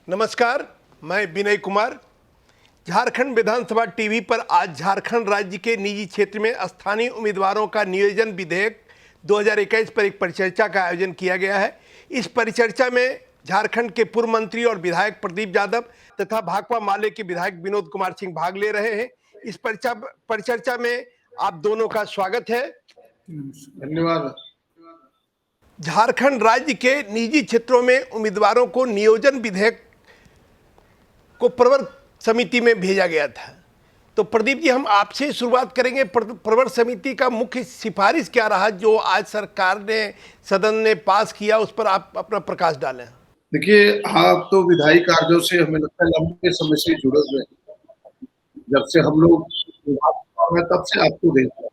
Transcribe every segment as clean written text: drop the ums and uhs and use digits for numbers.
नमस्कार, मैं विनय कुमार। झारखंड विधानसभा टीवी पर आज झारखंड राज्य के निजी क्षेत्र में स्थानीय उम्मीदवारों का नियोजन विधेयक 2021 पर एक परिचर्चा का आयोजन किया गया है। इस परिचर्चा में झारखंड के पूर्व मंत्री और विधायक प्रदीप यादव तथा भाकपा माले के विधायक विनोद कुमार सिंह भाग ले रहे हैं। इस परिचर्चा में आप दोनों का स्वागत है। धन्यवाद। झारखंड राज्य के निजी क्षेत्रों में उम्मीदवारों को नियोजन विधेयक को प्रवर समिति में भेजा गया था। तो प्रदीप जी, हम आपसे शुरुआत करेंगे। प्रवर समिति का मुख्य सिफारिश क्या रहा जो आज सरकार ने सदन ने पास किया, उस पर आप अपना प्रकाश डालें। देखिए, आप तो विधायी कार्यों से हमें लगता है लंबे समय से जुड़े हुए हैं। जब से हम लोग तब से आपको देखते हैं।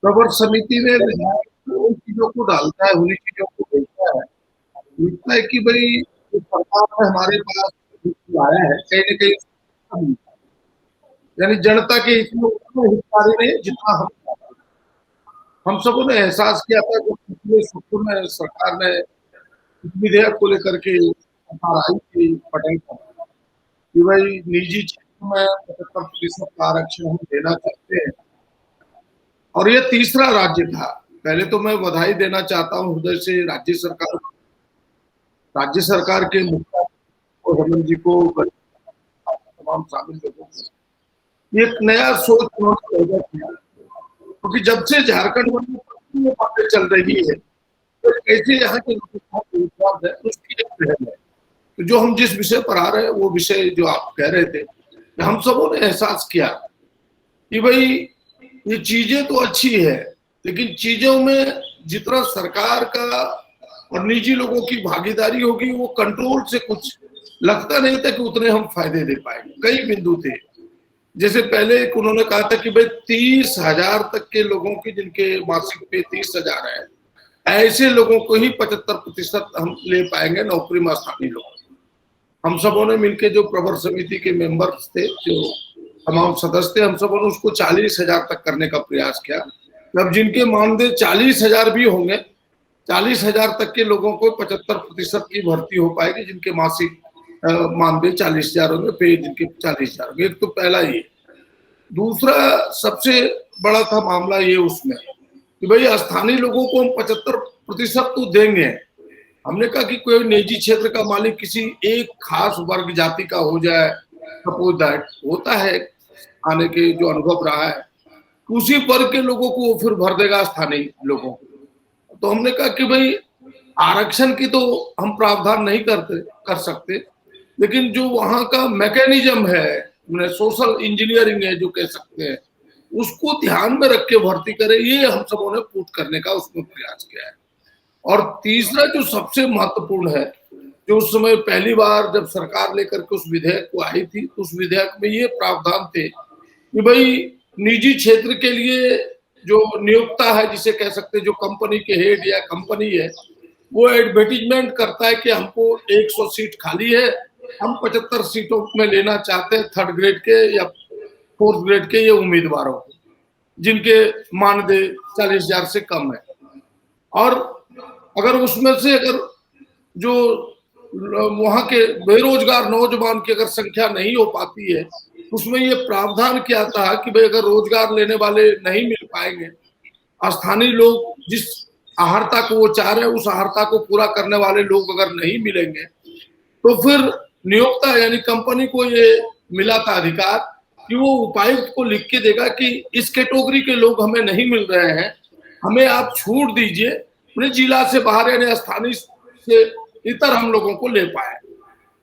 प्रवर समिति में विधायक उन चीजों को डालता है, उन्हीं चीजों को देखता है। लगता है कि भाई सरकार ने हमारे पास आया है कहीं न कहीं, यानी जनता के इसमें उतना हिस्सेदारी नहीं जितना हम सबों ने एहसास किया था कि पिछले सत्र में सरकार ने विधेयक को लेकर के आई थी पटल पर कि भाई निजी क्षेत्र में 75% का आरक्षण हम देना चाहते हैं। और ये तीसरा राज्य था। पहले तो मैं बधाई देना चाहता हूँ हृदय से राज्य सरकार के मुखिया हेमंत जी को, तमाम शामिल लोगों को एक नया सोच उन्होंने पैदा किया। क्योंकि जब से झारखंड में बातें चल रही है तो कैसे यहाँ के लोग है उसकी एक पहल है। तो जो हम जिस विषय पर आ रहे हैं वो विषय जो आप कह रहे थे, हम सबों ने एहसास किया कि भाई ये चीजें तो अच्छी है, लेकिन चीजों में जितना सरकार का और निजी लोगों की भागीदारी होगी वो कंट्रोल से कुछ लगता नहीं था कि उतने हम फायदे दे पाएंगे। कई बिंदु थे, जैसे पहले उन्होंने कहा था कि भाई 30,000 तक के लोगों की जिनके मासिक पे 30,000 है, ऐसे लोगों को ही 75% हम ले पाएंगे नौकरी में स्थानीय लोग। हम सबों ने मिलकर जो प्रवर समिति के मेंबर्स थे, जो तमाम सदस्य थे, हम सबों ने उसको 40,000 तक करने का प्रयास किया। अब जिनके मानदेय 40,000 भी होंगे, 40,000 तक के लोगों को 75% की भर्ती हो पाएगी जिनके मासिक मानदेय 40,000 होंगे, पे जिनके 40,000 होंगे। एक तो पहला ये। दूसरा सबसे बड़ा था मामला ये उसमें कि भाई स्थानीय लोगों को हम 75% तो देंगे। हमने कहा कि कोई निजी क्षेत्र का मालिक किसी एक खास वर्ग जाति का हो जाए, सपोज दैट होता है आने के जो अनुभव रहा है, उसी वर्ग के लोगों को वो फिर भर देगा स्थानीय लोगों को। तो हमने कहा कि भाई आरक्षण की तो हम प्रावधान नहीं कर सकते, लेकिन जो वहां का मैकेनिज्म है, सोशल इंजीनियरिंग है जो कह सकते हैं, उसको ध्यान में रख के भर्ती करे, ये हम सबों ने पुट करने का उसमें प्रयास किया है। और तीसरा जो सबसे महत्वपूर्ण है, जो उस समय पहली बार जब सरकार लेकर के उस विधेयक को आई थी, उस विधेयक में ये प्रावधान थे कि भाई निजी क्षेत्र के लिए जो नियोक्ता है, जिसे कह सकते हैं जो कंपनी के हेड या कंपनी है, वो एडवर्टीजमेंट करता है कि हमको 100 सीट खाली है, हम 75 सीटों में लेना चाहते हैं थर्ड ग्रेड के या फोर्थ ग्रेड के ये उम्मीदवारों को जिनके मानदेय 40,000 से कम है। और अगर उसमें से अगर जो वहां के बेरोजगार नौजवान की अगर संख्या नहीं हो पाती है, उसमें ये प्रावधान किया था कि भाई अगर रोजगार लेने वाले नहीं मिल पाएंगे, स्थानीय लोग जिस अहर्ता को वो चाह रहे हैं उस अहर्ता को पूरा करने वाले लोग अगर नहीं मिलेंगे, तो फिर नियोक्ता यानी कंपनी को ये मिला था अधिकार कि वो उपायुक्त को लिख के देगा कि इस कैटेगरी के लोग हमें नहीं मिल रहे हैं, हमें आप छूट दीजिए, अपने जिला से बाहर यानी स्थानीय से इतर हम लोगों को ले पाए।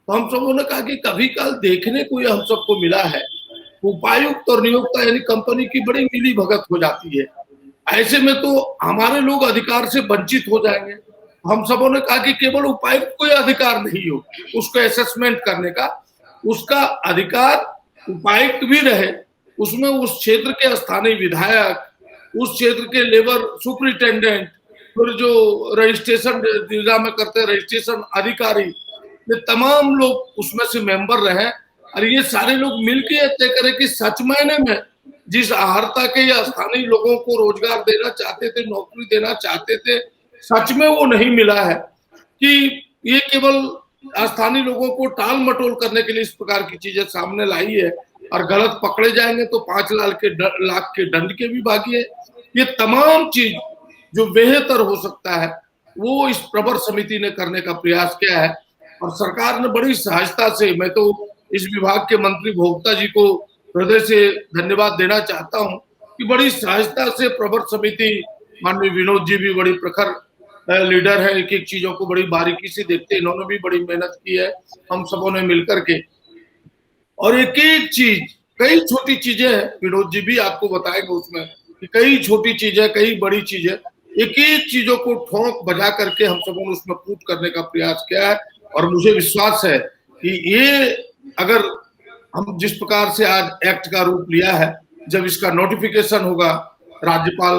तो हम सबों ने कहा कि कभी काल देखने को ये हम सबको मिला है, उपायुक्त और नियोक्ता यानी कंपनी की बड़ी मिली भगत हो जाती है। ऐसे में तो हमारे लोग अधिकार से वंचित हो जाएंगे। हम सबों ने कहा कि केवल उपायुक्त को यह अधिकार नहीं हो उसको असेसमेंट करने का, उसका अधिकार उपायुक्त भी रहे, उसमें उस क्षेत्र के स्थानीय विधायक, उस क्षेत्र के लेबर सुपरिटेंडेंट, फिर जो रजिस्ट्रेशन जिला में करते हैं रजिस्ट्रेशन अधिकारी, ये तमाम लोग उसमें से मेंबर रहे। और ये सारे लोग मिलकर तय करें कि सच मायने में जिस अहर्ता के या स्थानीय लोगों को रोजगार देना चाहते थे, नौकरी देना चाहते थे, सच में वो नहीं मिला है, कि ये केवल स्थानीय लोगों को टाल मटोल करने के लिए इस प्रकार की चीजें सामने लाई है, और गलत पकड़े जाएंगे तो 5 लाख के दंड के भी बाकी है। ये तमाम चीज जो बेहतर हो सकता है वो इस प्रवर समिति ने करने का प्रयास किया है, और सरकार ने बड़ी सहजता से, मैं तो इस विभाग के मंत्री भोक्ता जी को हृदय से धन्यवाद देना चाहता हूं कि बड़ी सहजता से प्रवर समिति, माननीय विनोद जी भी बड़ी प्रखर लीडर है, एक एक चीजों को बड़ी बारीकी से देखते, इन्होंने भी बड़ी मेहनत की है, हम सबों ने मिलकर के, और एक एक चीज, कई छोटी चीजें हैं, विनोद जी भी आपको बताएंगे उसमें कि कई छोटी चीजें, कई बड़ी चीजें, एक एक चीजों को ठोंक बजा करके हम सबों ने उसमें पुट करने का प्रयास किया है। और मुझे विश्वास है कि ये, अगर हम जिस प्रकार से आज एक्ट का रूप लिया है, जब इसका नोटिफिकेशन होगा राज्यपाल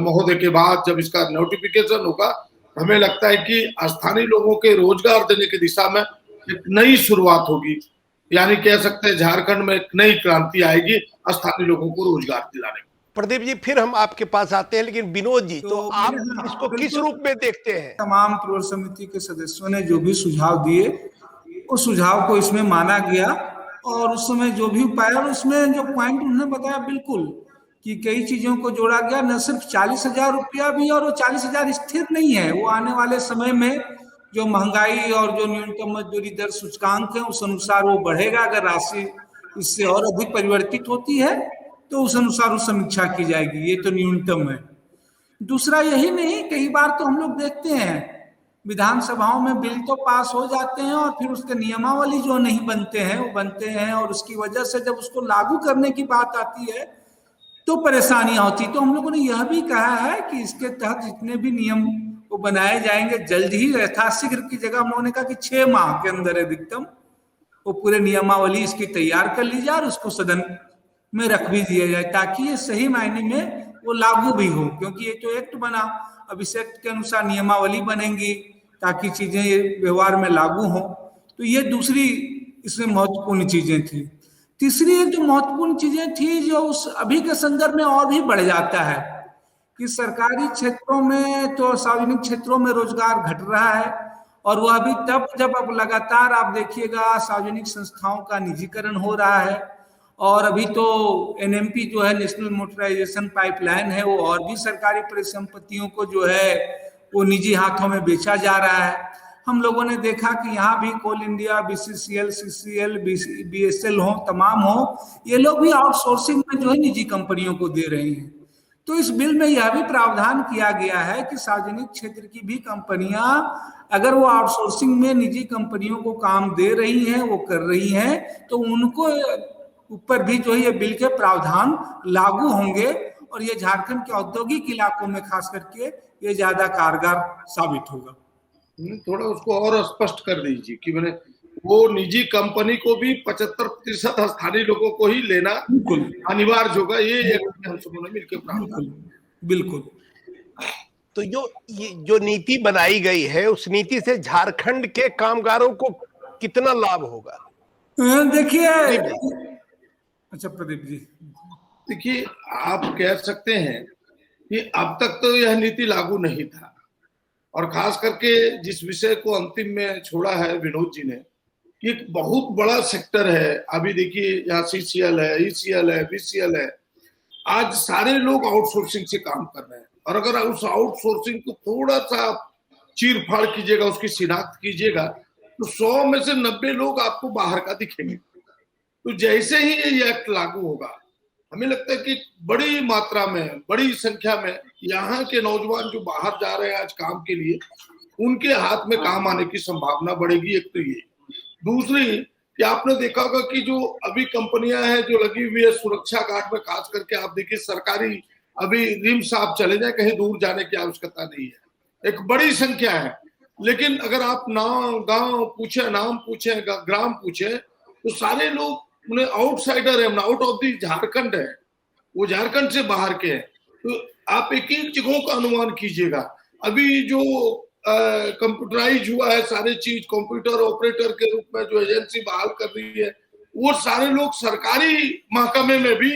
महोदय के बाद, जब इसका नोटिफिकेशन होगा, हमें लगता है कि स्थानीय लोगों के रोजगार देने की दिशा में एक नई शुरुआत होगी, यानी कह सकते हैं झारखंड में एक नई क्रांति आएगी स्थानीय लोगों को रोजगार दिलाने। प्रदीप जी, फिर हम आपके पास आते हैं, लेकिन विनोद जी, तो आप इसको किस रूप में देखते हैं? तमाम प्रवर समिति के सदस्यों ने जो भी सुझाव दिए, उस सुझाव को इसमें माना गया, और उस समय जो भी उपाय, और उसमें जो पॉइंट उन्होंने बताया बिल्कुल, कि कई चीजों को जोड़ा गया, न सिर्फ 40,000 रुपया भी, और वो 40,000 स्थिर नहीं है, वो आने वाले समय में जो महंगाई और जो न्यूनतम मजदूरी दर सूचकांक है उस अनुसार वो बढ़ेगा। अगर राशि इससे और अधिक परिवर्तित होती है तो उस अनुसार उस समीक्षा की जाएगी, ये तो न्यूनतम है। दूसरा यही नहीं, कई बार तो हम लोग देखते हैं विधानसभाओं में बिल तो पास हो जाते हैं और फिर उसके नियमावली जो नहीं बनते हैं वो बनते हैं, और उसकी वजह से जब उसको लागू करने की बात आती है तो परेशानियां होती। तो हम लोगों ने यह भी कहा है कि इसके तहत जितने भी नियम वो बनाए जाएंगे जल्द ही, यथाशीघ्र की जगह हम लोगों ने कहा कि 6 माह के अंदर अधिकतम वो पूरे नियमावली इसकी तैयार कर ली जाए और उसको सदन में रख भी दिया जाए, ताकि ये सही मायने में वो लागू भी हो। क्योंकि ये तो एक्ट बना, अब इस एक्ट के अनुसार नियमावली बनेंगी ताकि चीजें व्यवहार में लागू हो। तो ये दूसरी इसमें महत्वपूर्ण चीजें थी। तीसरी एक जो महत्वपूर्ण चीजें थी, जो उस अभी के संदर्भ में और भी बढ़ जाता है, कि सरकारी क्षेत्रों में तो सार्वजनिक क्षेत्रों में रोजगार घट रहा है, और वह भी तब जब अब लगातार आप देखिएगा सार्वजनिक संस्थाओं का निजीकरण हो रहा है, और अभी तो एनएमपी जो है, नेशनल मोटराइजेशन पाइपलाइन है, वो और भी सरकारी परिसंपत्तियों को जो है वो निजी हाथों में बेचा जा रहा है। हम लोगों ने देखा कि यहाँ भी कोल इंडिया, बीसीसीएल, सीसीएल, बीएसएल हो, तमाम हो, ये लोग भी आउटसोर्सिंग में जो है निजी कंपनियों को दे रहे हैं। तो इस बिल में यह भी प्रावधान किया गया है कि सार्वजनिक क्षेत्र की भी कंपनियां अगर वो आउटसोर्सिंग में निजी कंपनियों को काम दे रही हैं, वो कर रही हैं, तो उनको ऊपर भी जो है ये बिल के प्रावधान लागू होंगे, और ये झारखंड के औद्योगिक इलाकों में खास करके ये ज्यादा कारगर साबित होगा। थोड़ा उसको और स्पष्ट कर दीजिए कि मैंने वो निजी कंपनी को भी 75% स्थानीय लोगों को ही लेना अनिवार्य होगा, ये हम सबों ने मिलकर बिल्कुल। तो जो नीति बनाई गई है, उस नीति से झारखंड के कामगारों को कितना लाभ होगा? देखिए, अच्छा प्रदीप जी, देखिए, आप कह सकते हैं कि अब तक तो यह नीति लागू नहीं था, और खास करके जिस विषय को अंतिम में छोड़ा है विनोद जी ने, एक बहुत बड़ा सेक्टर है। अभी देखिए यहाँ सीसीएल है, ईसीएल है, बीसीएल है, आज सारे लोग आउटसोर्सिंग से काम कर रहे हैं, और अगर उस आउटसोर्सिंग को थोड़ा सा चीर फाड़ कीजिएगा, उसकी शिनाख्त कीजिएगा, तो 100 में से 90 लोग आपको बाहर का दिखेंगे। तो जैसे ही ये एक्ट लागू होगा, हमें लगता है कि बड़ी मात्रा में, बड़ी संख्या में यहाँ के नौजवान जो बाहर जा रहे हैं आज काम के लिए, उनके हाथ में काम आने की संभावना बढ़ेगी। एक तो ये, दूसरी कि आपने देखा होगा कि जो अभी कंपनियां हैं जो लगी हुई है सुरक्षा गार्ड में, खास करके आप देखिए सरकारी, अभी रिम्स आप चले जाए, कहीं दूर जाने की आवश्यकता नहीं है, एक बड़ी संख्या है। लेकिन अगर आप गांव पूछे, नाम पूछे, ग्राम पूछे, तो सारे लोग उन्हें आउटसाइडर है, आउट ऑफ दी झारखंड है, वो झारखंड से बाहर के हैं। तो आप एक एक जगहों का अनुमान कीजिएगा। अभी जो कंप्यूटराइज हुआ है सारी चीज, कंप्यूटर ऑपरेटर के रूप में जो एजेंसी बहाल कर रही है, वो सारे लोग सरकारी महकमे में भी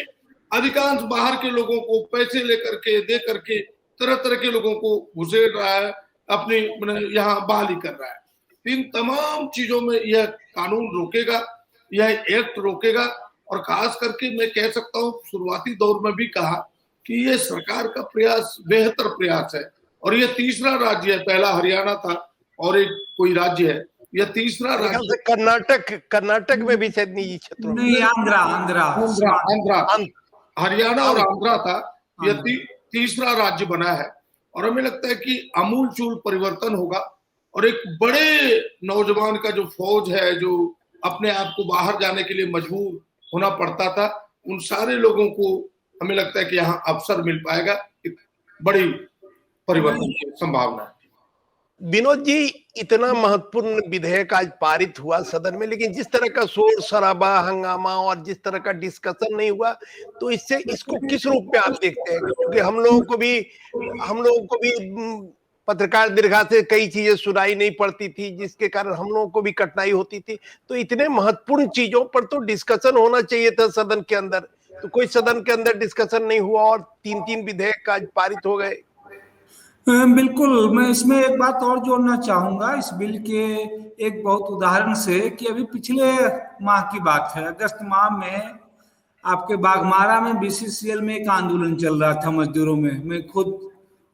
अधिकांश बाहर के लोगों को पैसे लेकर के, दे करके तरह तरह के लोगों को घुसेड़ रहा है, अपनी यहाँ बहाली कर रहा है। तो इन तमाम चीजों में यह कानून रोकेगा, यह एक्ट रोकेगा। और खास करके मैं कह सकता हूँ, शुरुआती दौर में भी कहा कि ये सरकार का प्रयास बेहतर प्रयास है। और ये तीसरा राज्य है, पहला हरियाणा था और एक कोई राज्य है, यह तीसरा राज्य। कर्नाटक में भी शायद निजी क्षेत्रों में, नहीं, आंध्रा आंध्रा आंध्रा, हरियाणा और आंध्रा था, यह तीसरा राज्य बना है। और हमें लगता है कि आमूलचूल परिवर्तन होगा और एक बड़े नौजवान का जो फौज है, जो अपने आप को बाहर जाने के लिए मजबूर होना पड़ता था, उन सारे लोगों को हमें लगता है कि यहाँ अवसर मिल पाएगा। एक बड़ी परिवर्तन की संभावना है। विनोद जी, इतना महत्वपूर्ण विधेयक आज पारित हुआ सदन में, लेकिन जिस तरह का शोर शराबा, हंगामा और जिस तरह का डिस्कशन नहीं हुआ, तो इससे इसको किस रूप में आप देखते हैं? क्योंकि हम लोगों को भी पत्रकार दीर्घा से कई चीजें सुनाई नहीं पड़ती थी, जिसके कारण हम लोगों को भी कठिनाई होती थी। तो इतने महत्वपूर्ण चीजों पर तो डिस्कशन होना चाहिए था सदन के अंदर, तो कोई सदन के अंदर डिस्कशन नहीं हुआ और 3 विधेयक आज पारित हो गए। बिल्कुल, मैं इसमें एक बात और जोड़ना चाहूंगा इस बिल के एक बहुत उदाहरण से, कि अभी पिछले माह की बात है, अगस्त माह में आपके बाघमारा में बीसीसीएल में एक आंदोलन चल रहा था मजदूरों में। मैं खुद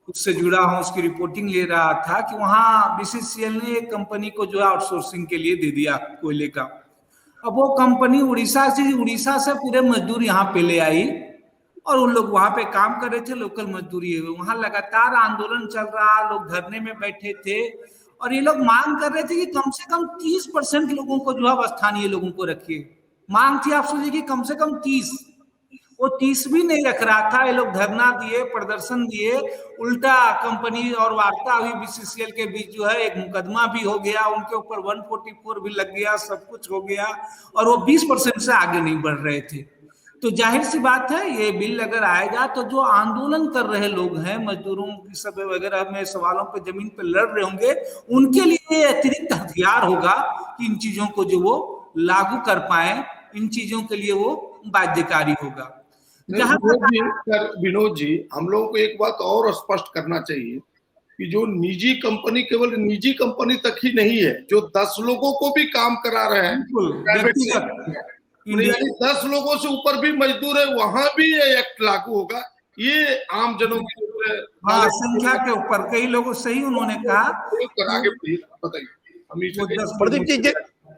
उससे जुड़ा हूं, उसकी रिपोर्टिंग ले रहा था कि वहां बीसीसीएल ने एक कंपनी को जो है आउटसोर्सिंग के लिए दे दिया कोयले का। अब वो कंपनी उड़ीसा से पूरे मजदूर यहाँ पे ले आई और उन लोग वहां पे काम कर रहे थे, लोकल मजदूरी है। वहां लगातार आंदोलन चल रहा, लोग धरने में बैठे थे और ये लोग मांग कर रहे थे कि कम से कम 30% लोगों को जो है स्थानीय लोगों को रखिए। मांग थी, आप सोचिए कि कम से कम 30, वो 30 भी नहीं रख रहा था। ये लोग धरना दिए, प्रदर्शन दिए, उल्टा कंपनी और वार्ता हुई बीसीसीएल के बीच, जो है एक मुकदमा भी हो गया, उनके ऊपर 144 भी लग गया, सब कुछ हो गया और वो 20% से आगे नहीं बढ़ रहे थे। तो जाहिर सी बात है, ये बिल अगर आएगा तो जो आंदोलन कर रहे लोग हैं, मजदूरों की सब वगैरह में सवालों पे जमीन पे लड़ रहे होंगे, उनके लिए अतिरिक्त हथियार होगा कि इन चीजों को जो वो लागू कर पाए, इन चीजों के लिए वो बाध्यकारी होगा। विनोद जी, हम लोगों को एक बात और स्पष्ट करना चाहिए कि जो निजी कंपनी केवल निजी कंपनी तक ही नहीं है, जो 10 लोगों को भी काम करा रहे हैं, 10 लोगों से ऊपर भी मजदूर है, वहां भी ये एक्ट लागू होगा। ये आम जनों की संख्या के ऊपर कई लोगों से ही उन्होंने कहा। आगे बताइए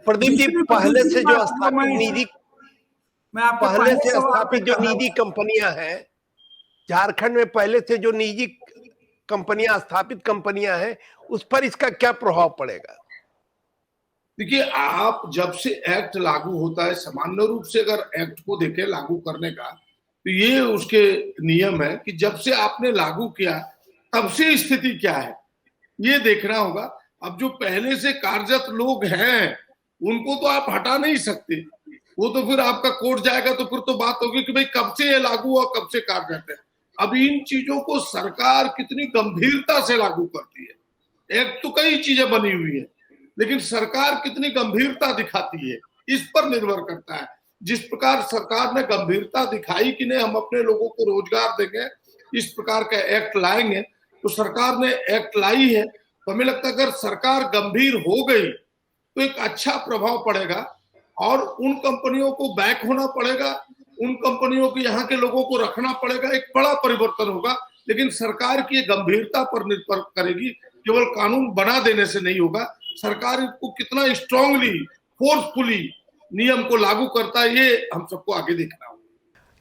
प्रदीप जी, पहले से जो स्थापित जो निजी कंपनियां हैं झारखंड में, पहले से जो निजी कंपनियां, स्थापित कंपनियां हैं, उस पर इसका क्या प्रभाव पड़ेगा? देखिए, आप जब से एक्ट लागू होता है, सामान्य रूप से अगर एक्ट को देखें लागू करने का, तो ये उसके नियम है कि जब से आपने लागू किया तब से स्थिति क्या है ये देखना होगा। अब जो पहले से कार्यरत लोग हैं उनको तो आप हटा नहीं सकते, वो तो फिर आपका कोर्ट जाएगा, तो फिर तो बात होगी कि भाई कब से ये लागू हुआ, कब से कार्यरत है। अब इन चीजों को सरकार कितनी गंभीरता से लागू करती है। एक्ट तो कई चीजें बनी हुई है, लेकिन सरकार कितनी गंभीरता दिखाती है इस पर निर्भर करता है। जिस प्रकार सरकार ने गंभीरता दिखाई कि नहीं, हम अपने लोगों को रोजगार देंगे, इस प्रकार का एक्ट लाएंगे, तो सरकार ने एक्ट लाई है। तो हमें लगता है अगर सरकार गंभीर हो गई तो एक अच्छा प्रभाव पड़ेगा और उन कंपनियों को बैक होना पड़ेगा, उन कंपनियों को यहाँ के लोगों को रखना पड़ेगा, एक बड़ा परिवर्तन होगा। लेकिन सरकार की गंभीरता पर निर्भर करेगी, केवल कानून बना देने से नहीं होगा। सरकार को कितना स्ट्रांगली, फोर्सफुली नियम को लागू करता है, ये हम सबको आगे देखना होगा।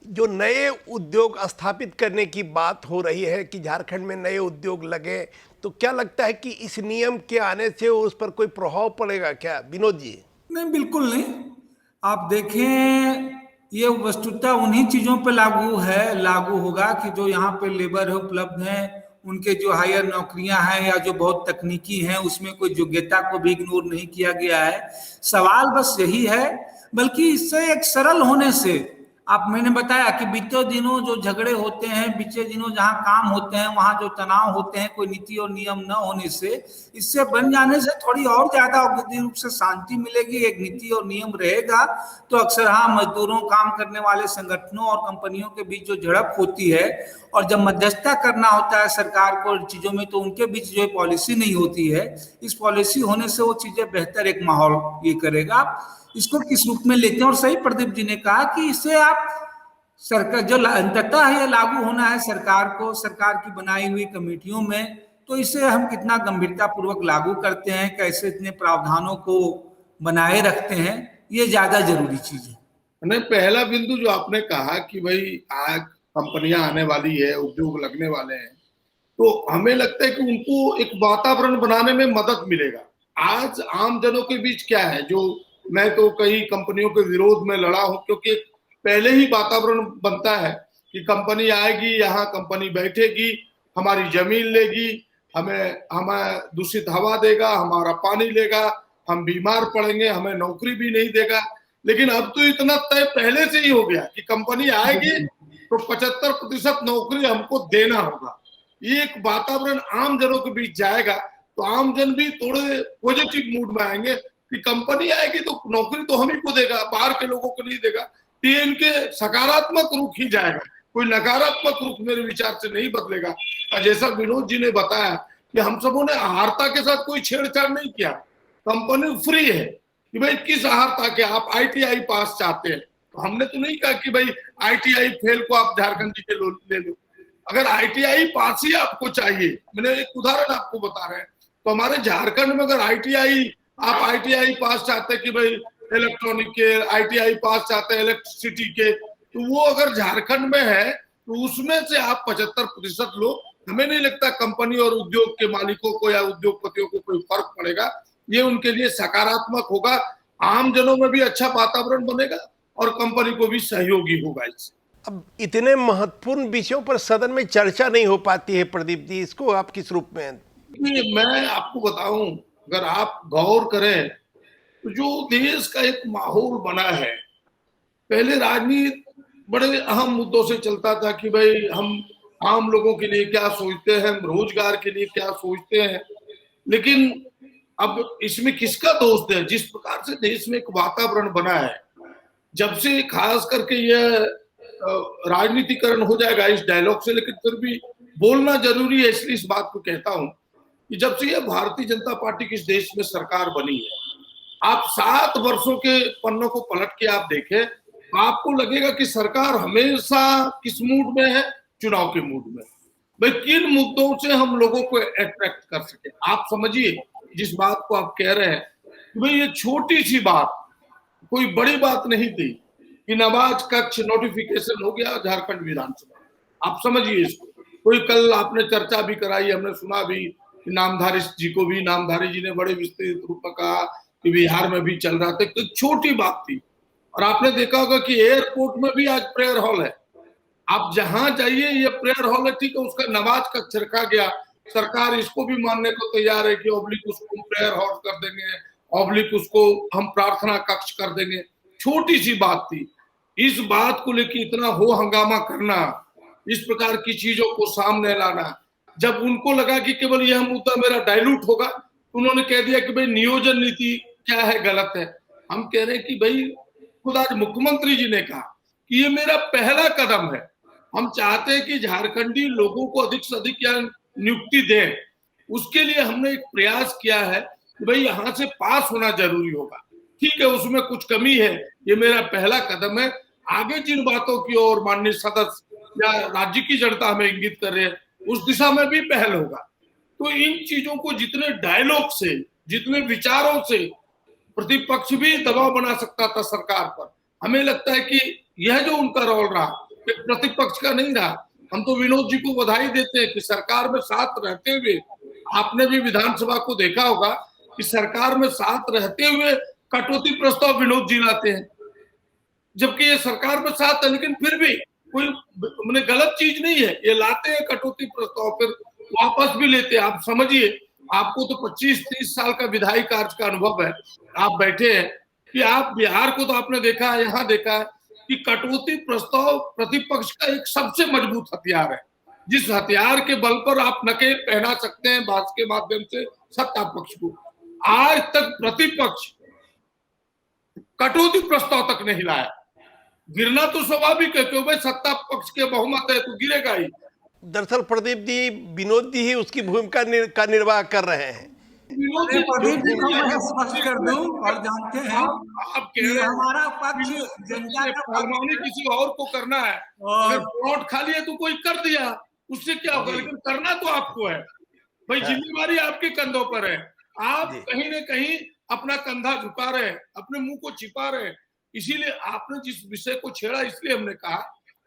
जो नए उद्योग स्थापित करने की बात हो रही है कि झारखंड में नए उद्योग लगे, तो क्या लगता है कि इस नियम के आने से उस पर कोई प्रभाव पड़ेगा क्या, विनोद जी? नहीं, बिल्कुल नहीं। आप देखें, ये वस्तुतः उन्हीं चीजों पे लागू होगा कि जो यहाँ पे लेबर उपलब्ध हैं, उनके जो हायर नौकरियां हैं या जो बहुत तकनीकी हैं, उसमें कोई योग्यता को भी इग्नोर नहीं किया गया है। सवाल बस यही है, बल्कि इससे एक सरल होने से आप मैंने बताया कि बीते दिनों जो झगड़े होते हैं, बीते दिनों जहां काम होते हैं, वहां जो तनाव होते हैं, कोई नीति और नियम न होने से, इससे बन जाने से थोड़ी और ज्यादा औद्योगिक रूप से शांति मिलेगी। एक नीति और नियम रहेगा तो अक्सर हाँ, मजदूरों, काम करने वाले संगठनों और कंपनियों के बीच जो झड़प होती है, और जब मध्यस्थता करना होता है सरकार को चीजों में, तो उनके बीच जो पॉलिसी नहीं होती है, इस पॉलिसी होने से वो चीजें बेहतर एक माहौल ये करेगा। आप इसको किस रूप में लेते हैं? और सही प्रदीप जी ने कहा कि इससे आप सरकार जो अंततः ये लागू होना है सरकार को, सरकार की बनाई हुई कमेटियों में, तो इसे हम कितना गंभीरता पूर्वक लागू करते हैं, कैसे इतने प्रावधानों को बनाए रखते हैं, ये ज्यादा जरूरी चीज है। नहीं, पहला बिंदु जो आपने कहा कि भाई आज कंपनियां आने वाली है, उद्योग लगने वाले हैं, तो हमें लगता है कि उनको एक वातावरण बनाने में मदद मिलेगा। आज आम जनों के बीच क्या है, जो मैं तो कई कंपनियों के विरोध में लड़ा हूं, क्योंकि पहले ही वातावरण बनता है कि कंपनी आएगी, यहाँ कंपनी बैठेगी, हमारी जमीन लेगी, हमें दूषित हवा देगा, हमारा पानी लेगा, हम बीमार पड़ेंगे, हमें नौकरी भी नहीं देगा। लेकिन अब तो इतना तय पहले से ही हो गया कि कंपनी आएगी तो 75% नौकरी हमको देना होगा। ये एक वातावरण आम जनों के बीच जाएगा तो आम जन भी थोड़े पॉजिटिव मूड में आएंगे कि कंपनी आएगी तो नौकरी तो हम ही को देगा, बाहर के लोगों को नहीं देगा। तो ये इनके सकारात्मक रुख ही जाएगा, कोई नकारात्मक रुख मेरे विचार से नहीं बदलेगा। और जैसा विनोद जी ने बताया कि हम सबों ने आहारता के साथ कोई छेड़छाड़ नहीं किया, कंपनी फ्री है कि भाई किस आहारता के आप ITI पास चाहते हैं, तो हमने तो नहीं कहा कि भाई ITI फेल को आप झारखंड जी के ले लो। अगर ITI पास ही आपको चाहिए, मैंने एक उदाहरण आपको बता रहे हैं, तो हमारे झारखंड में अगर आप ITI पास चाहते हैं कि भाई इलेक्ट्रॉनिक के, ITI पास चाहते हैं इलेक्ट्रिसिटी के, तो वो अगर झारखंड में है तो उसमें से आप 75% लो। हमें नहीं लगता कंपनी और उद्योग के मालिकों को या उद्योगपतियों को कोई फर्क पड़ेगा। ये उनके लिए सकारात्मक होगा, आम जनों में भी अच्छा वातावरण बनेगा और कंपनी को भी सहयोगी होगा इससे। अब इतने महत्वपूर्ण विषयों पर सदन में चर्चा नहीं हो पाती है प्रदीप जी, इसको आप किस रूप में? मैं आपको बताऊं, अगर आप गौर करें तो जो देश का एक माहौल बना है, पहले राजनीति बड़े अहम मुद्दों से चलता था कि भाई हम आम लोगों के लिए क्या सोचते हैं, हम रोजगार के लिए क्या सोचते हैं, लेकिन अब इसमें किसका दोष है? जिस प्रकार से देश में एक वातावरण बना है, जब से खास करके यह राजनीतिकरण हो जाएगा इस डायलॉग से, लेकिन फिर भी बोलना जरूरी है, इसलिए इस बात को कहता हूं कि जब से यह भारतीय जनता पार्टी की इस देश में सरकार बनी है, आप 7 वर्षों के पन्नों को पलट के आप देखें, आपको लगेगा कि सरकार हमेशा किस मूड में है? चुनाव के मूड में। भाई किन मुद्दों से हम लोगों को अट्रैक्ट कर सके? आप समझिए जिस बात को आप कह रहे हैं कि भाई ये छोटी सी बात, कोई बड़ी बात नहीं थी कि नवाज कक्ष नोटिफिकेशन हो गया झारखंड विधानसभा, आप समझिए इसको। कोई कल आपने चर्चा भी कराई, हमने सुना भी कि नामधारी जी को भी, नामधारी जी ने बड़े विस्तृत रूप में कहा कि बिहार में भी चल रहा था, तो छोटी बात थी। और आपने देखा होगा कि एयरपोर्ट में भी आज प्रेयर हॉल है, आप जहां जाइए ये प्रेयर हॉल है, ठीक है, उसका नमाज कक्ष रखा गया, सरकार इसको भी मानने को तैयार है कि ऑब्लिक उसको प्रेयर हॉल कर देंगे, ऑब्लिक उसको हम प्रार्थना कक्ष कर देंगे। छोटी सी बात थी, इस बात को लेकर इतना हो हंगामा करना, इस प्रकार की चीजों को सामने लाना, जब उनको लगा कि केवल यह मुद्दा मेरा डाइल्यूट होगा, उन्होंने कह दिया कि भाई नियोजन नीति क्या है, गलत है। हम कह रहे हैं कि भाई खुद आज मुख्यमंत्री जी ने कहा कि ये मेरा पहला कदम है, हम चाहते हैं कि झारखंडी लोगों को अधिक से अधिक यहाँ नियुक्ति दें, उसके लिए हमने एक प्रयास किया है कि भाई यहाँ से पास होना जरूरी होगा। ठीक है, उसमें कुछ कमी है, ये मेरा पहला कदम है, आगे जिन बातों की ओर माननीय सदस्य या राज्य की जनता हमें इंगित कर रहे हैं उस दिशा में भी पहल होगा। तो इन चीजों को जितने डायलॉग से, जितने विचारों से प्रतिपक्ष भी दबाव बना सकता था सरकार पर, हमें लगता है कि यह जो उनका रोल रहा प्रतिपक्ष का नहीं रहा। हम तो विनोद जी को बधाई देते हैं कि सरकार में साथ रहते हुए, आपने भी विधानसभा को देखा होगा कि सरकार में साथ रहते हुए कटौती प्रस्ताव विनोद जी लाते हैं, जबकि ये सरकार में साथ है लेकिन फिर भी कोई मैंने गलत चीज नहीं है, ये लाते हैं कटौती प्रस्ताव, फिर वापस भी लेते हैं। आप समझिए, आपको तो 25-30 साल का विधायी कार्य का अनुभव है, आप बैठे हैं कि आप बिहार को तो आपने देखा है, यहाँ देखा है कि कटौती प्रस्ताव प्रतिपक्ष का एक सबसे मजबूत हथियार है, जिस हथियार के बल पर आप नकेल पहना सकते हैं बात के माध्यम से सत्ता पक्ष को। आज तक प्रतिपक्ष कटौती प्रस्ताव तक नहीं लाया। गिरना तो स्वाभाविक है, क्योंकि सत्ता पक्ष के बहुमत है तो गिरेगा ही। दरअसल प्रदीप जी, विनोद जी ही उसकी भूमिका का निर्वाह कर रहे हैं। प्रदीप जी को मैं स्पष्ट कर दूं, और जानते हैं आप कि हमारा पक्ष जनता का फरमानी किसी और को करना है, अगर प्लॉट खाली है तो कोई कर दिया, उससे क्या होगा, लेकिन करना तो आपको है भाई। जिम्मेवारी आपके कंधों पर है। आप कहीं न कहीं अपना कंधा झुका रहे हैं, अपने मुंह को छिपा रहे हैं। इसीलिए आपने जिस विषय को छेड़ा, इसलिए हमने कहा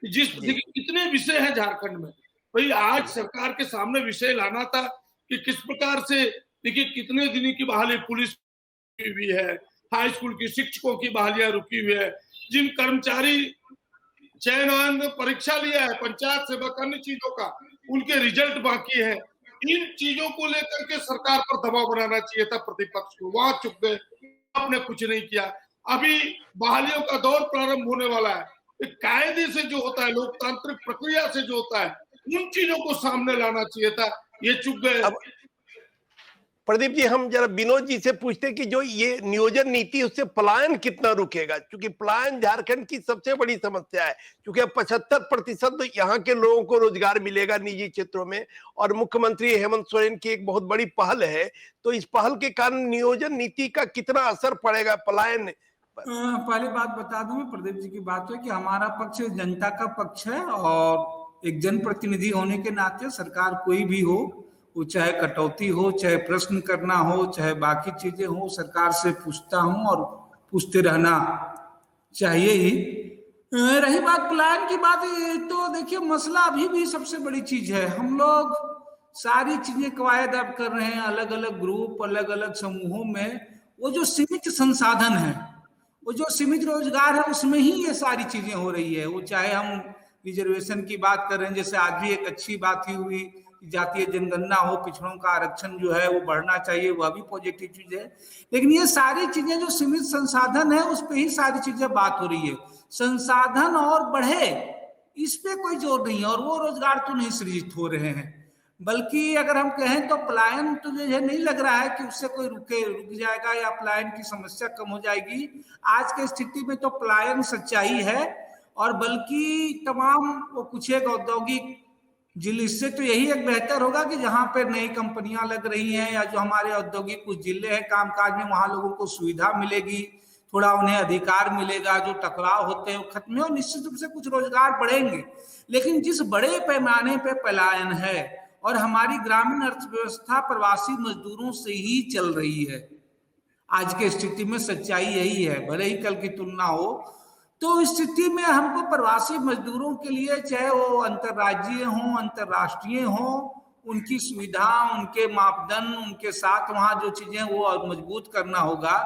कि कितने विषय हैं झारखंड में भाई। आज सरकार के सामने विषय लाना था कि किस प्रकार से, देखिए कितने दिन की बहाली पुलिस की हुई है, हाई स्कूल की शिक्षकों की बहालियां रुकी हुई है, जिन कर्मचारी चयन परीक्षा लिया है, पंचायत सेवक, अन्य चीजों का, उनके रिजल्ट बाकी है। इन चीजों को लेकर के सरकार पर दबाव बनाना चाहिए था प्रतिपक्ष को, वहां चुप गए, आपने कुछ नहीं किया। अभी बहालियों का दौर प्रारंभ होने वाला है, कायदे से जो होता है, लोकतांत्रिक प्रक्रिया से जो होता है, उन चीजों को सामने लाना चाहिए था, ये चुप गए। प्रदीप जी, हम जरा विनोद जी से पूछते कि जो ये नियोजन नीति, उससे पलायन कितना रुकेगा, क्योंकि पलायन झारखंड की सबसे बड़ी समस्या है। क्योंकि अब 75% तो यहाँ के लोगों को रोजगार मिलेगा निजी क्षेत्रों में, और मुख्यमंत्री हेमंत सोरेन की एक बहुत बड़ी पहल है, तो इस पहल के कारण नियोजन नीति का कितना असर पड़ेगा पलायन? पहली बात बता दूं, मैं प्रदीप जी की बात है कि हमारा पक्ष जनता का पक्ष है, और एक जनप्रतिनिधि होने के नाते सरकार कोई भी हो, वो चाहे कटौती हो, चाहे प्रश्न करना हो, चाहे बाकी चीजें हो, सरकार से पूछता हूं और पूछते रहना चाहिए ही। रही बात पलायन की बात, तो देखिए मसला अभी भी सबसे बड़ी चीज है। हम लोग सारी चीजें कवायद अब कर रहे हैं, अलग अलग ग्रुप, अलग अलग समूहों में। वो जो सीमित संसाधन है, वो जो सीमित रोजगार है, उसमें ही ये सारी चीजें हो रही है। वो चाहे हम रिजर्वेशन की बात कर रहे हैं, जैसे आज भी एक अच्छी बात ही हुई, जातीय जनगणना हो, पिछड़ों का आरक्षण जो है वो बढ़ना चाहिए, वह भी पॉजिटिव चीज है। लेकिन ये सारी चीजें जो सीमित संसाधन है, उस पे ही सारी चीजें बात हो रही है। संसाधन और बढ़े, इस पे कोई जोर नहीं है, और वो रोजगार तो नहीं सृजित हो रहे हैं। बल्कि अगर हम कहें तो पलायन तो जो है नहीं लग रहा है कि उससे कोई रुक जाएगा या पलायन की समस्या कम हो जाएगी। आज की स्थिति में तो पलायन सच्चाई है, और बल्कि तमाम वो कुछ एक औद्योगिक जिले से तो यही एक बेहतर होगा कि जहां पर नई कंपनियां लग रही हैं, या जो हमारे औद्योगिक कुछ जिले हैं कामकाज में, वहां लोगों को सुविधा मिलेगी, थोड़ा उन्हें अधिकार मिलेगा, जो टकराव होते हैं वो खत्म हो, निश्चित रूप से कुछ रोजगार बढ़ेंगे। लेकिन जिस बड़े पैमाने पे पलायन है, और हमारी ग्रामीण अर्थव्यवस्था प्रवासी मजदूरों से ही चल रही है, आज की स्थिति में सच्चाई यही है, भले ही कल की तुलना हो। तो इस स्थिति में हमको प्रवासी मजदूरों के लिए, चाहे वो अंतर्राज्यीय हों, अंतर्राष्ट्रीय हों, उनकी सुविधा, उनके मापदंड, उनके साथ वहाँ जो चीजें वो मजबूत करना होगा।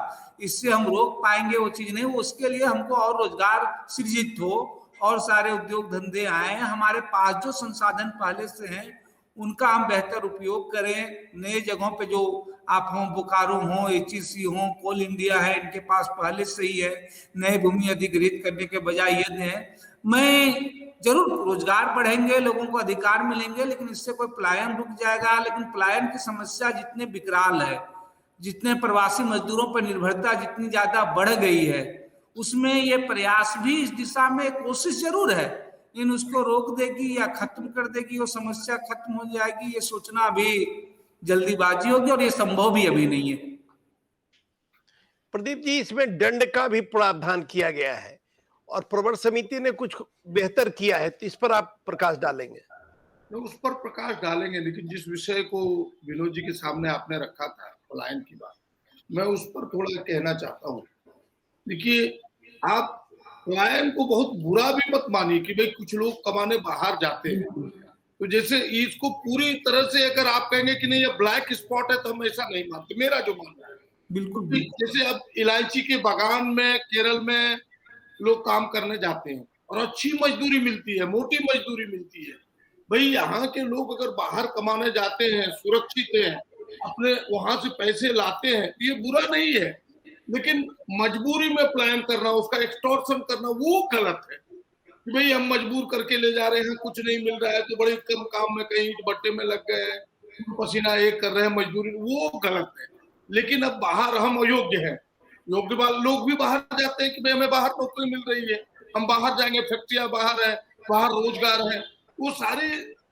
इससे हम रोक पाएंगे वो चीज नहीं, उसके लिए हमको और रोजगार सृजित हो, और सारे उद्योग धंधे आए। हमारे पास जो संसाधन पहले से हैं उनका हम बेहतर उपयोग करें। नए जगहों पे जो आप हों, बोकारो हो, HEC हो, कोल इंडिया है, इनके पास पहले से ही है। नए भूमि अधिग्रहित करने के बजाय ये दें। मैं जरूर रोजगार बढ़ेंगे, लोगों को अधिकार मिलेंगे, लेकिन इससे कोई पलायन रुक जाएगा। लेकिन पलायन की समस्या जितने विकराल है, जितने प्रवासी मजदूरों पर निर्भरता जितनी ज्यादा बढ़ गई है, उसमें ये प्रयास भी इस दिशा में कोशिश जरूर है, लेकिन उसको रोक देगी या खत्म कर देगी, वो समस्या खत्म हो जाएगी, ये सोचना अभी जल्दीबाजी होगी, और ये संभव भी अभी नहीं है। प्रदीप जी, इसमें दंड का भी प्रावधान किया गया है, और प्रवर समिति ने कुछ बेहतर किया है, तो इस पर आप प्रकाश डालेंगे? उस पर प्रकाश डालेंगे, लेकिन जिस विषय को विनोद जी के सामने आपने रखा था, पलायन की बात, मैं उस पर थोड़ा कहना चाहता हूँ। देखिए, आप पलायन को बहुत बुरा भी मत मानिए कि भाई कुछ लोग कमाने बाहर जाते हैं, तो जैसे इसको पूरी तरह से अगर आप कहेंगे कि नहीं ये ब्लैक स्पॉट है, तो हम ऐसा नहीं मानते। मेरा जो मानना है, बिल्कुल जैसे अब इलायची के बागान में केरल में लोग काम करने जाते हैं और अच्छी मजदूरी मिलती है, मोटी मजदूरी मिलती है। भाई यहाँ के लोग अगर बाहर कमाने जाते हैं, सुरक्षित हैं, अपने वहां से पैसे लाते हैं, ये बुरा नहीं है। लेकिन मजबूरी में प्लान करना, उसका एक्सटॉर्शन करना, वो गलत है कि भाई हम मजबूर करके ले जा रहे हैं, कुछ नहीं मिल रहा है तो बड़े कम काम में कहीं बट्टे में लग गए हैं, पसीना एक कर रहे हैं मजदूरी, वो गलत है। लेकिन अब बाहर हम अयोग्य हैं, योग्य लोग भी बाहर जाते हैं कि भाई हमें बाहर नौकरी मिल रही है, हम बाहर जाएंगे, फैक्ट्रियां बाहर है, बाहर रोजगार है, वो सारे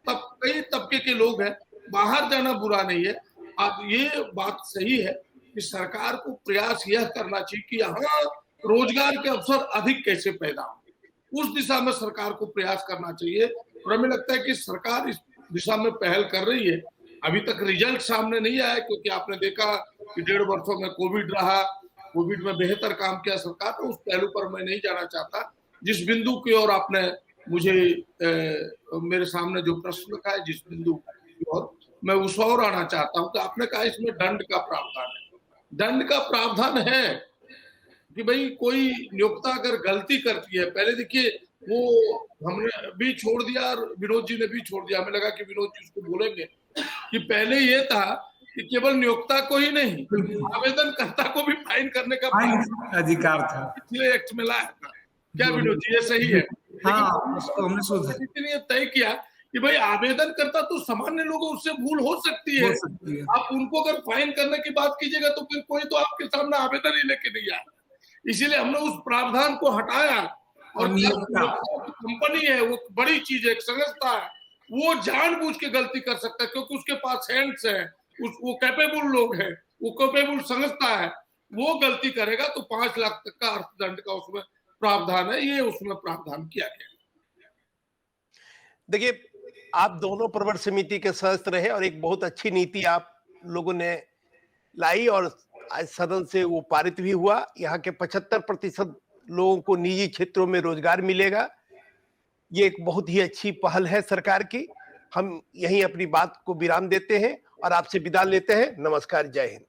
कई तबके के लोग हैं, बाहर जाना बुरा नहीं है। अब ये बात सही है कि सरकार को प्रयास यह करना चाहिए कि यहाँ रोजगार के अवसर अधिक कैसे पैदा हो, उस दिशा में सरकार को प्रयास करना चाहिए। और हमें लगता है कि सरकार इस दिशा में पहल कर रही है। अभी तक रिजल्ट सामने नहीं आया क्योंकि आपने देखा कि 1.5 वर्षों में कोविड रहा, कोविड में बेहतर काम किया सरकार, तो उस पहलू पर मैं नहीं जाना चाहता। जिस बिंदु की ओर आपने मुझे मेरे सामने जो प्रश्न रखा है, जिस बिंदु की ओर मैं उस ओर आना चाहता हूँ कि आपने कहा इसमें दंड का प्रावधान है। दंड का प्रावधान है कि भाई कोई नियोक्ता अगर गलती करती है, पहले देखिए वो हमने भी छोड़ दिया और विनोद जी ने भी छोड़ दिया, हमें लगा कि विनोद जी उसको बोलेंगे कि पहले ये था कि केवल नियोक्ता को ही नहीं, आवेदनकर्ता को भी फाइन करने का अधिकार था, इसलिए एक्ट में लाया था। क्या विनोद जी, ये सही है? हाँ, उसको हमने सुधारा, इसलिए तय किया कि भाई आवेदन करता तो सामान्य लोगों, उससे भूल हो सकती है, आप उनको अगर फाइन करने की बात कीजिएगा तो फिर कोई तो आपके सामने आवेदन ही लेके नहीं आया। इसीलिए हमने उस प्रावधान को हटाया। और कंपनी है, वो बड़ी चीज है, एक संस्था है, वो जानबूझ के गलती कर सकता है क्योंकि उसके पास हैंड्स है, वो कैपेबल लोग हैं, वो कैपेबल संस्था है, वो गलती करेगा तो 5 लाख तक का अर्थदंड का उसमें प्रावधान है, ये उसमें प्रावधान किया गया। देखिए, आप दोनों प्रवर समिति के सदस्य रहे और एक बहुत अच्छी नीति आप लोगों ने लाई और आज सदन से वो पारित भी हुआ। यहाँ के 75% लोगों को निजी क्षेत्रों में रोजगार मिलेगा। ये एक बहुत ही अच्छी पहल है सरकार की। हम यहीं अपनी बात को विराम देते हैं और आपसे विदा लेते हैं। नमस्कार, जय हिंद।